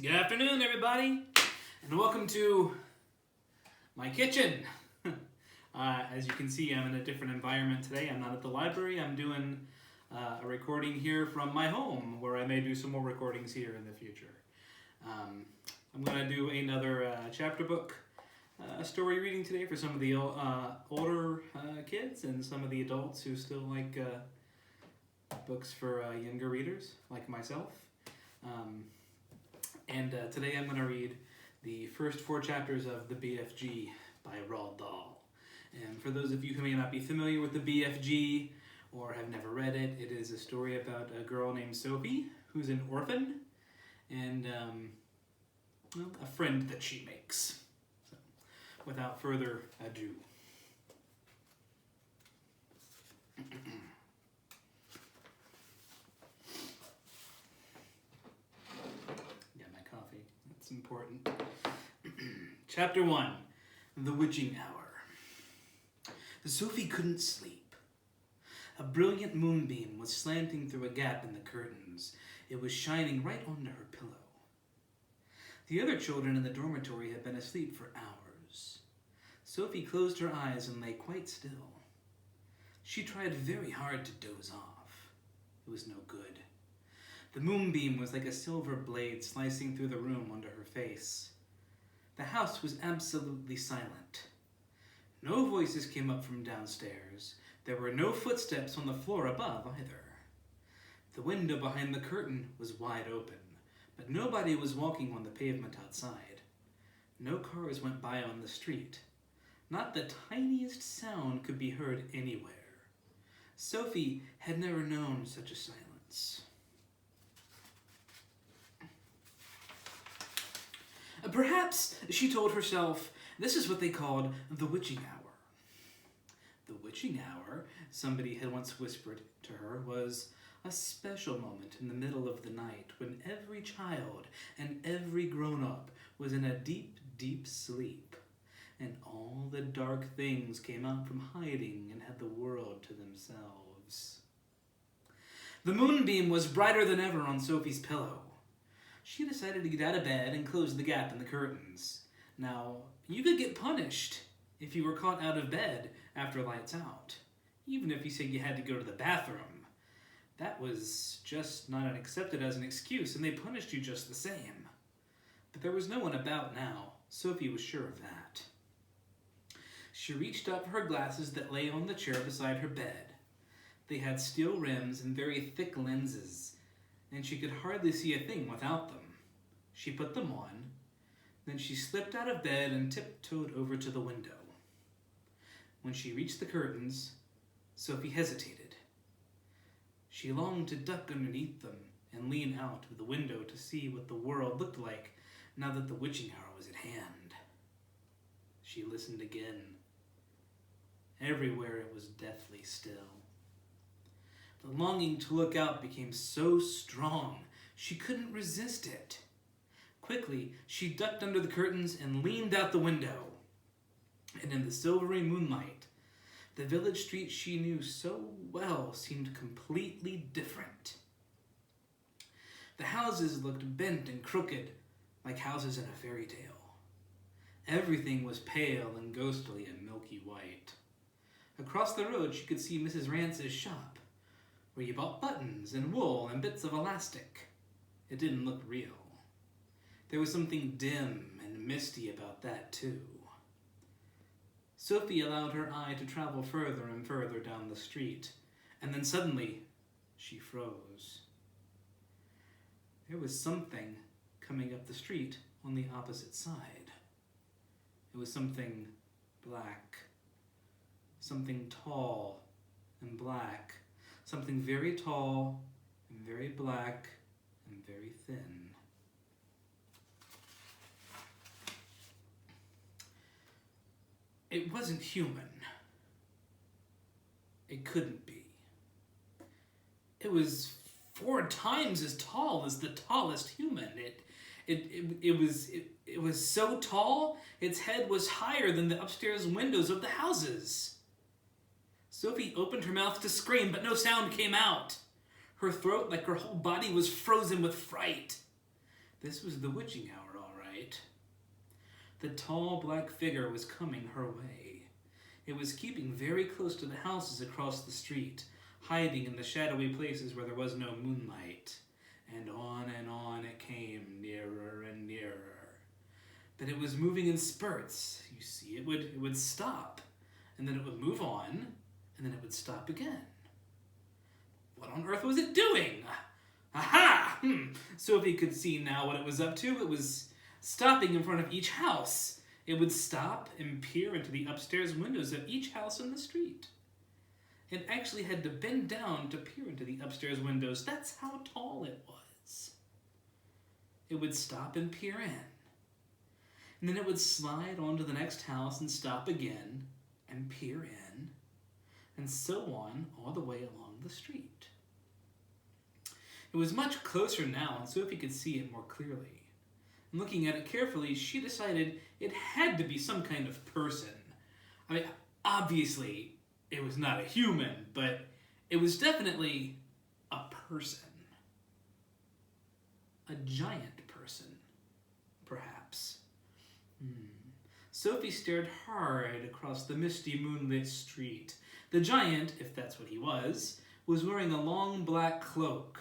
Good afternoon, everybody, and welcome to my kitchen. As you can see, I'm in a different environment today. I'm not at the library. I'm doing a recording here from my home, where I may do some more recordings here in the future. I'm going to do another chapter book story reading today for some of the older kids and some of the adults who still like books for younger readers, like myself. Today I'm going to read the first 4 chapters of the BFG by Roald Dahl. And for those of you who may not be familiar with the BFG or have never read it, it is a story about a girl named Sophie who's an orphan and a friend that she makes. So, without further ado. Important. Chapter 1, The Witching Hour. Sophie couldn't sleep. A brilliant moonbeam was slanting through a gap in the curtains. It was shining right onto her pillow. The other children in the dormitory had been asleep for hours. Sophie closed her eyes and lay quite still. She tried very hard to doze off. It was no good. The moonbeam was like a silver blade slicing through the room under her face. The house was absolutely silent. No voices came up from downstairs. There were no footsteps on the floor above either. The window behind the curtain was wide open, but nobody was walking on the pavement outside. No cars went by on the street. Not the tiniest sound could be heard anywhere. Sophie had never known such a silence. Perhaps, she told herself, this is what they called the witching hour. The witching hour, somebody had once whispered to her, was a special moment in the middle of the night when every child and every grown-up was in a deep, deep sleep, and all the dark things came out from hiding and had the world to themselves. The moonbeam was brighter than ever on Sophie's pillow. She decided to get out of bed and close the gap in the curtains. Now, you could get punished if you were caught out of bed after lights out, even if you said you had to go to the bathroom. That was just not accepted as an excuse, and they punished you just the same. But there was no one about now. Sophie was sure of that. She reached up for her glasses that lay on the chair beside her bed. They had steel rims and very thick lenses, and she could hardly see a thing without them. She put them on, then she slipped out of bed and tiptoed over to the window. When she reached the curtains, Sophie hesitated. She longed to duck underneath them and lean out of the window to see what the world looked like now that the witching hour was at hand. She listened again. Everywhere it was deathly still. The longing to look out became so strong, she couldn't resist it. Quickly, she ducked under the curtains and leaned out the window. And in the silvery moonlight, the village street she knew so well seemed completely different. The houses looked bent and crooked, like houses in a fairy tale. Everything was pale and ghostly and milky white. Across the road, she could see Mrs. Rance's shop, where you bought buttons and wool and bits of elastic. It didn't look real. There was something dim and misty about that, too. Sophie allowed her eye to travel further and further down the street, and then suddenly, she froze. There was something coming up the street on the opposite side. It was something black, something tall and black. Something very tall and very black and very thin. It wasn't human. It couldn't be. It was 4 times as tall as the tallest human. It was so tall, its head was higher than the upstairs windows of the houses. Sophie opened her mouth to scream, but no sound came out. Her throat, like her whole body, was frozen with fright. This was the witching hour, all right. The tall black figure was coming her way. It was keeping very close to the houses across the street, hiding in the shadowy places where there was no moonlight. And on it came, nearer and nearer. But it was moving in spurts. You see, it would stop, and then it would move on, and then it would stop again. What on earth was it doing? Aha! Sophie could see now what it was up to. It was stopping in front of each house. It would stop and peer into the upstairs windows of each house in the street. It actually had to bend down to peer into the upstairs windows. That's how tall it was. It would stop and peer in. And then it would slide on to the next house and stop again and peer in, and so on all the way along the street. It was much closer now, and Sophie could see it more clearly. And looking at it carefully, she decided it had to be some kind of person. I mean, obviously, it was not a human, but it was definitely a person. A giant person, perhaps. Sophie stared hard across the misty moonlit street. The giant, if that's what he was wearing a long black cloak.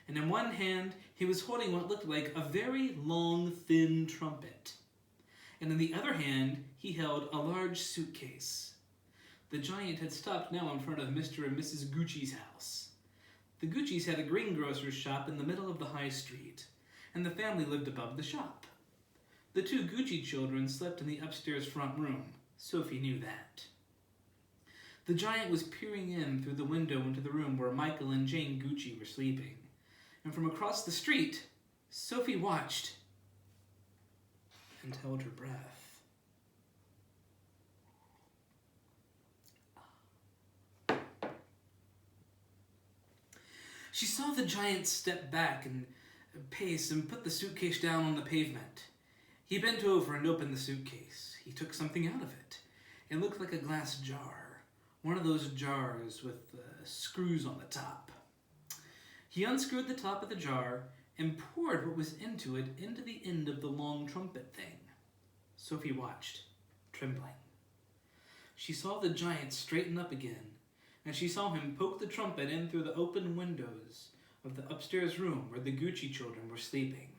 And in one hand, he was holding what looked like a very long, thin trumpet. And in the other hand, he held a large suitcase. The giant had stopped now in front of Mr. and Mrs. Gucci's house. The Gucci's had a greengrocer's shop in the middle of the high street, and the family lived above the shop. The two Gucci children slept in the upstairs front room. Sophie knew that. The giant was peering in through the window into the room where Michael and Jane Gucci were sleeping. And from across the street, Sophie watched and held her breath. She saw the giant step back and pace and put the suitcase down on the pavement. He bent over and opened the suitcase. He took something out of it. It looked like a glass jar, one of those jars with screws on the top. He unscrewed the top of the jar and poured what was into it into the end of the long trumpet thing. Sophie watched, trembling. She saw the giant straighten up again, and she saw him poke the trumpet in through the open windows of the upstairs room where the Gucci children were sleeping.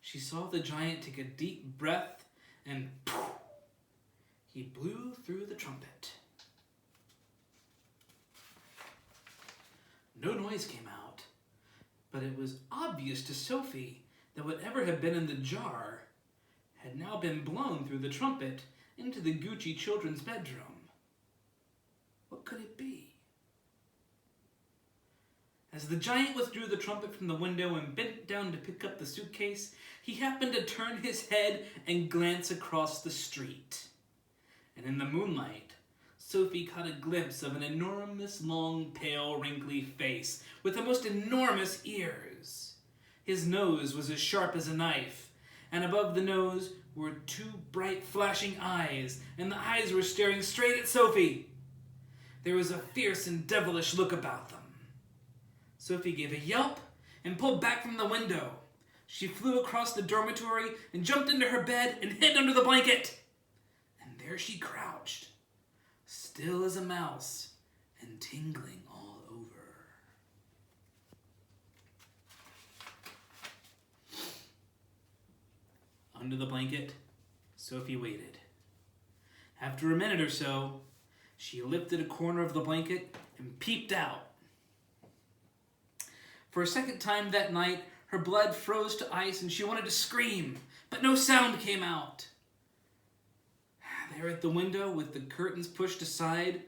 She saw the giant take a deep breath, and poof, he blew through the trumpet. No noise came out, but it was obvious to Sophie that whatever had been in the jar had now been blown through the trumpet into the Gucci children's bedroom. What could it be? As the giant withdrew the trumpet from the window and bent down to pick up the suitcase, he happened to turn his head and glance across the street. And in the moonlight, Sophie caught a glimpse of an enormous, long, pale, wrinkly face with the most enormous ears. His nose was as sharp as a knife, and above the nose were two bright, flashing eyes, and the eyes were staring straight at Sophie. There was a fierce and devilish look about them. Sophie gave a yelp and pulled back from the window. She flew across the dormitory and jumped into her bed and hid under the blanket. And there she crouched, still as a mouse and tingling all over. Under the blanket, Sophie waited. After a minute or so, she lifted a corner of the blanket and peeped out. For a second time that night, her blood froze to ice and she wanted to scream, but no sound came out. There at the window, with the curtains pushed aside,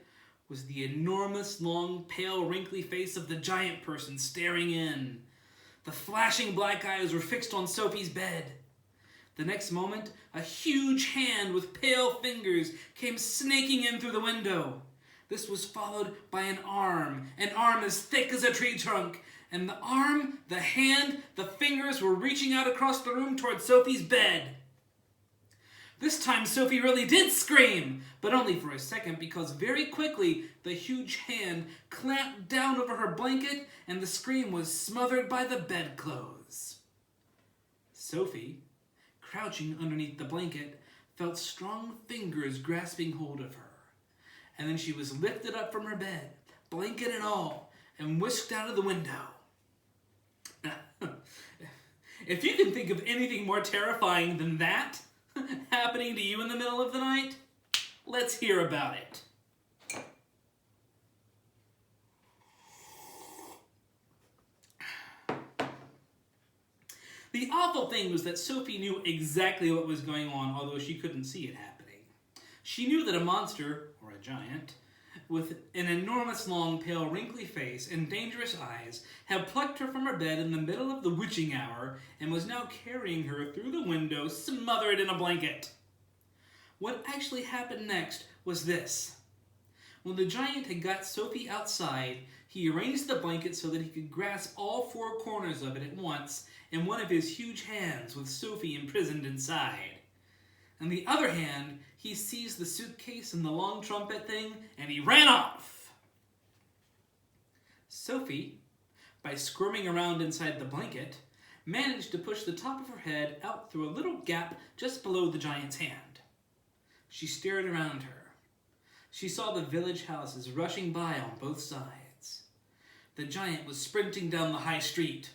was the enormous, long, pale, wrinkly face of the giant person staring in. The flashing black eyes were fixed on Sophie's bed. The next moment, a huge hand with pale fingers came snaking in through the window. This was followed by an arm as thick as a tree trunk, and the arm, the hand, the fingers were reaching out across the room toward Sophie's bed. This time Sophie really did scream, but only for a second, because very quickly the huge hand clamped down over her blanket and the scream was smothered by the bedclothes. Sophie, crouching underneath the blanket, felt strong fingers grasping hold of her. And then she was lifted up from her bed, blanket and all, and whisked out of the window. If you can think of anything more terrifying than that happening to you in the middle of the night, let's hear about it. The awful thing was that Sophie knew exactly what was going on, although she couldn't see it happening. She knew that a monster, or a giant, with an enormous, long, pale, wrinkly face and dangerous eyes, had plucked her from her bed in the middle of the witching hour and was now carrying her through the window, smothered in a blanket. What actually happened next was this. When the giant had got Sophie outside, he arranged the blanket so that he could grasp all four corners of it at once in one of his huge hands with Sophie imprisoned inside. In the other hand, he seized the suitcase and the long trumpet thing, and he ran off. Sophie, by squirming around inside the blanket, managed to push the top of her head out through a little gap just below the giant's hand. She stared around her. She saw the village houses rushing by on both sides. The giant was sprinting down the high street.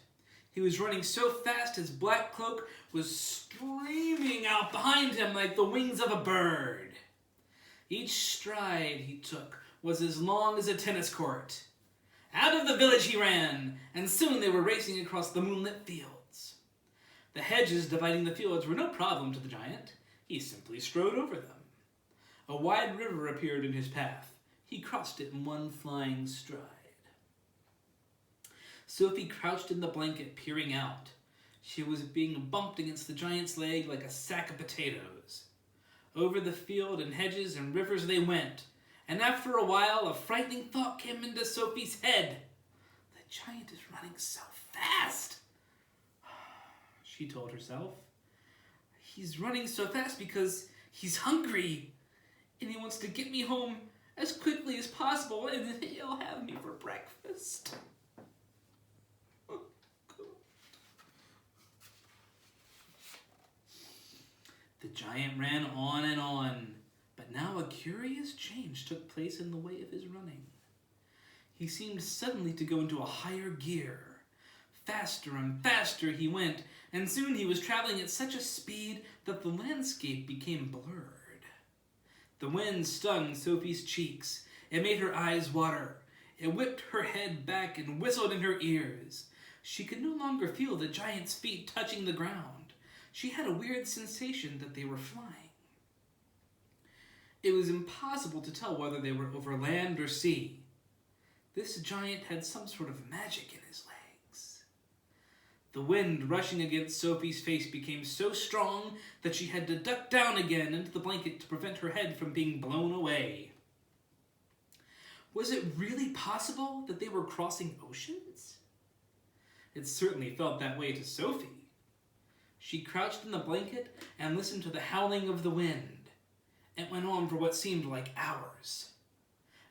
He was running so fast his black cloak was streaming out behind him like the wings of a bird. Each stride he took was as long as a tennis court. Out of the village he ran, and soon they were racing across the moonlit fields. The hedges dividing the fields were no problem to the giant. He simply strode over them. A wide river appeared in his path. He crossed it in one flying stride. Sophie crouched in the blanket, peering out. She was being bumped against the giant's leg like a sack of potatoes. Over the field and hedges and rivers they went, and after a while a frightening thought came into Sophie's head. The giant is running so fast, she told herself. He's running so fast because he's hungry, and he wants to get me home as quickly as possible, and then he'll have me for breakfast. The giant ran on, but now a curious change took place in the way of his running. He seemed suddenly to go into a higher gear. Faster and faster he went, and soon he was traveling at such a speed that the landscape became blurred. The wind stung Sophie's cheeks. It made her eyes water. It whipped her head back and whistled in her ears. She could no longer feel the giant's feet touching the ground. She had a weird sensation that they were flying. It was impossible to tell whether they were over land or sea. This giant had some sort of magic in his legs. The wind rushing against Sophie's face became so strong that she had to duck down again into the blanket to prevent her head from being blown away. Was it really possible that they were crossing oceans? It certainly felt that way to Sophie. She crouched in the blanket and listened to the howling of the wind. It went on for what seemed like hours.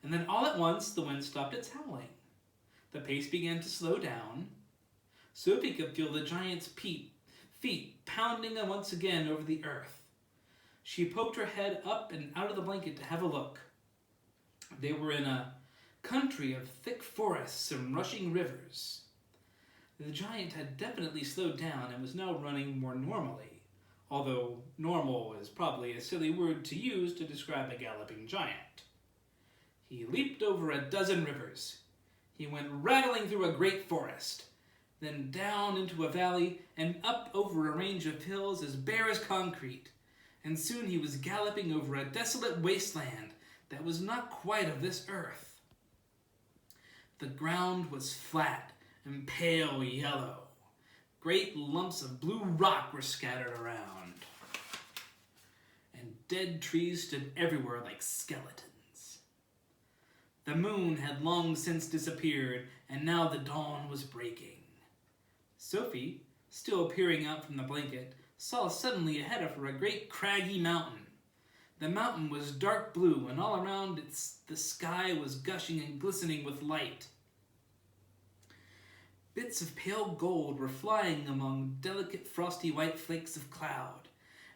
And then all at once, the wind stopped its howling. The pace began to slow down. Sophie could feel the giant's feet pounding once again over the earth. She poked her head up and out of the blanket to have a look. They were in a country of thick forests and rushing rivers. The giant had definitely slowed down and was now running more normally, although normal is probably a silly word to use to describe a galloping giant. He leaped over a dozen rivers. He went rattling through a great forest, then down into a valley and up over a range of hills as bare as concrete, and soon he was galloping over a desolate wasteland that was not quite of this earth. The ground was flat and pale yellow. Great lumps of blue rock were scattered around, and dead trees stood everywhere like skeletons. The moon had long since disappeared, and now the dawn was breaking. Sophie, still peering out from the blanket, saw suddenly ahead of her a great craggy mountain. The mountain was dark blue, and all around the sky was gushing and glistening with light. Bits of pale gold were flying among delicate frosty white flakes of cloud,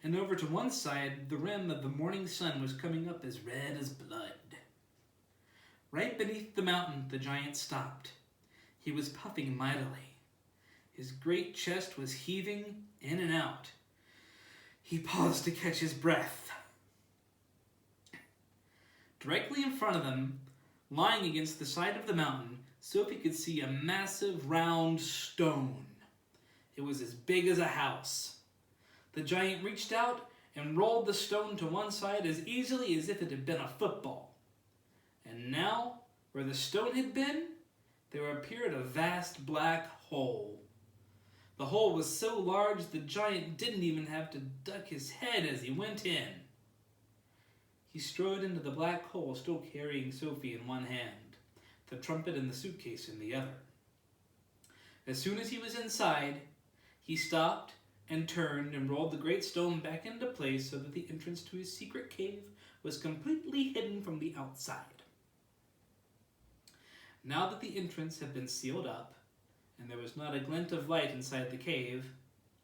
and over to one side the rim of the morning sun was coming up as red as blood. Right beneath the mountain the giant stopped. He was puffing mightily. His great chest was heaving in and out. He paused to catch his breath. Directly in front of them, lying against the side of the mountain, Sophie could see a massive round stone. It was as big as a house. The giant reached out and rolled the stone to one side as easily as if it had been a football. And now, where the stone had been, there appeared a vast black hole. The hole was so large the giant didn't even have to duck his head as he went in. He strode into the black hole, still carrying Sophie in one hand, the trumpet and the suitcase in the other. As soon as he was inside, he stopped and turned and rolled the great stone back into place so that the entrance to his secret cave was completely hidden from the outside. Now that the entrance had been sealed up, and there was not a glint of light inside the cave,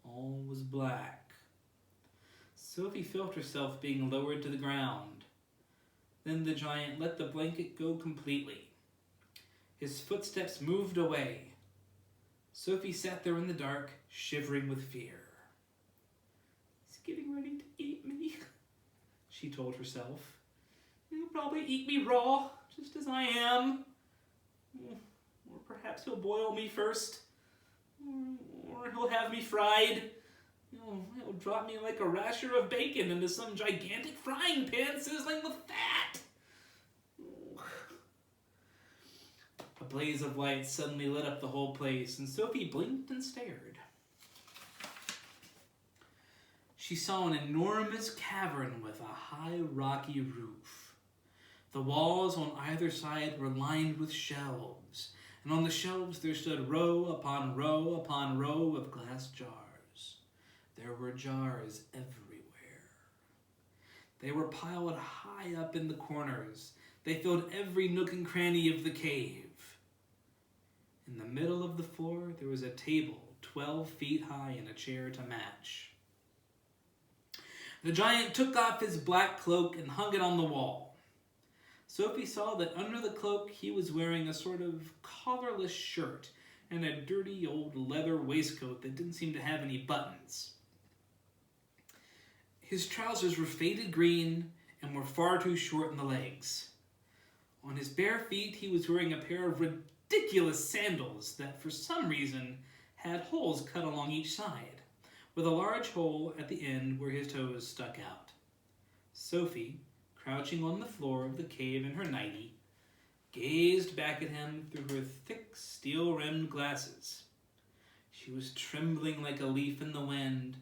all was black. Sophie felt herself being lowered to the ground. Then the giant let the blanket go completely. His footsteps moved away. Sophie sat there in the dark, shivering with fear. "He's getting ready to eat me," she told herself. "He'll probably eat me raw, just as I am. Or perhaps he'll boil me first. Or he'll have me fried. He'll drop me like a rasher of bacon into some gigantic frying pan sizzling with fat." A blaze of light suddenly lit up the whole place, and Sophie blinked and stared. She saw an enormous cavern with a high, rocky roof. The walls on either side were lined with shelves, and on the shelves there stood row upon row upon row of glass jars. There were jars everywhere. They were piled high up in the corners. They filled every nook and cranny of the cave. In the middle of the floor there was a table 12 feet high and a chair to match. The giant took off his black cloak and hung it on the wall. Sophie saw that under the cloak he was wearing a sort of collarless shirt and a dirty old leather waistcoat that didn't seem to have any buttons. His trousers were faded green and were far too short in the legs. On his bare feet he was wearing a pair of ridiculous sandals that for some reason had holes cut along each side, with a large hole at the end where his toes stuck out. Sophie, crouching on the floor of the cave in her nightie, gazed back at him through her thick steel-rimmed glasses. She was trembling like a leaf in the wind,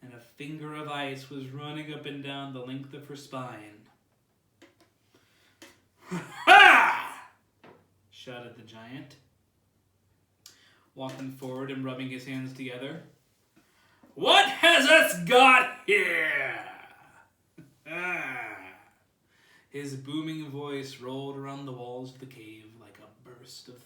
and a finger of ice was running up and down the length of her spine. "Ha!" shouted the giant, walking forward and rubbing his hands together. "What has us got here?" His booming voice rolled around the walls of the cave like a burst of